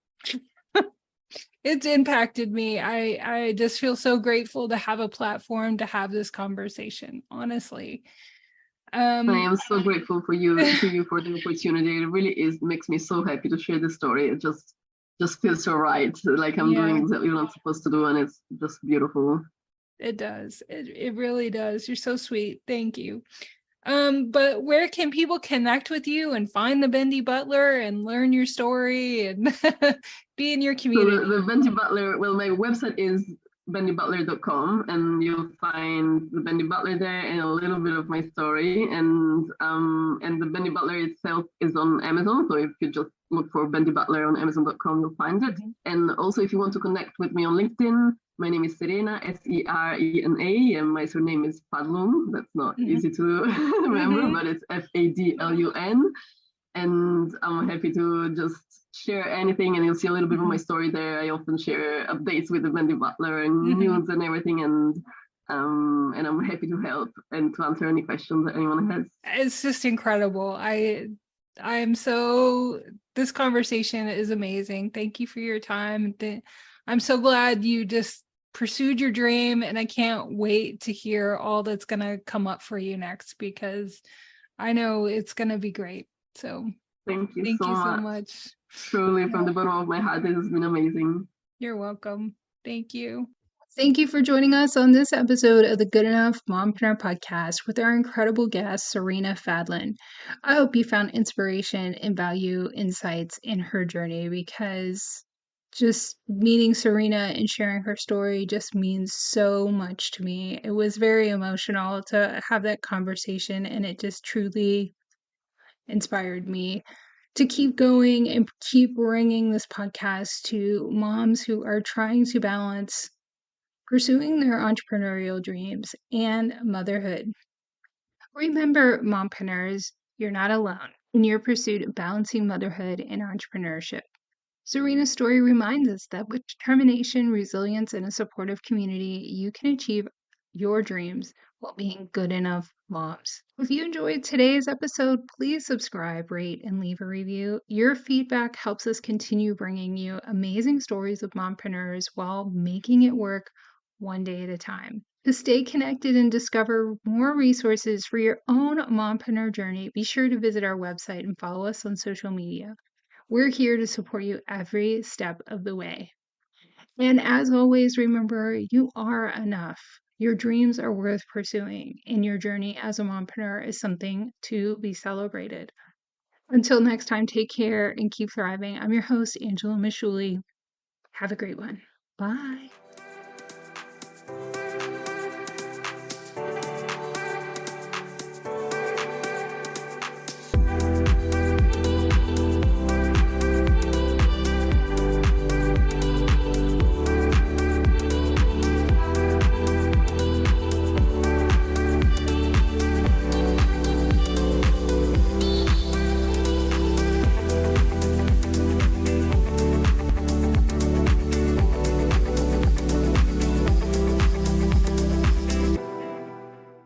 It's impacted me. I just feel so grateful to have a platform to have this conversation, honestly. I am so grateful for you for the opportunity. It really is makes me so happy to share this story. It just feels so right. Like I'm doing exactly what I'm supposed to do, and it's just beautiful. It does. It really does. You're so sweet. Thank you. But where can people connect with you and find the Bendy Butler and learn your story and be in your community? So the Bendy Butler, well, my website is bendybutler.com, and you'll find the Bendy Butler there and a little bit of my story. And the Bendy Butler itself is on Amazon. So if you just look for Bendy Butler on Amazon.com, you'll find it. And also, if you want to connect with me on LinkedIn, my name is Serena, Serena, and my surname is Fadlun. That's not easy to remember, but it's Fadlun. And I'm happy to just share anything, and you'll see a little bit of my story there. I often share updates with the Bendy Butler and news and everything, and I'm happy to help and to answer any questions that anyone has. It's just incredible. This conversation is amazing. Thank you for your time. I'm so glad you just pursued your dream, and I can't wait to hear all that's going to come up for you next, because I know it's going to be great. So thank you so much. Truly, from the bottom of my heart, this has been amazing. You're welcome. Thank you. Thank you for joining us on this episode of the Good Enough Mompreneur Podcast with our incredible guest, Serena Fadlun. I hope you found inspiration and value insights in her journey, because just meeting Serena and sharing her story just means so much to me. It was very emotional to have that conversation, and it just truly inspired me to keep going and keep bringing this podcast to moms who are trying to balance pursuing their entrepreneurial dreams and motherhood. Remember, mompreneurs, you're not alone in your pursuit of balancing motherhood and entrepreneurship. Serena's story reminds us that with determination, resilience, and a supportive community, you can achieve your dreams while being good enough moms. If you enjoyed today's episode, please subscribe, rate, and leave a review. Your feedback helps us continue bringing you amazing stories of mompreneurs while making it work one day at a time. To stay connected and discover more resources for your own mompreneur journey, be sure to visit our website and follow us on social media. We're here to support you every step of the way. And as always, remember, you are enough. Your dreams are worth pursuing, and your journey as a mompreneur is something to be celebrated. Until next time, take care and keep thriving. I'm your host, Angela Mishuli. Have a great one. Bye.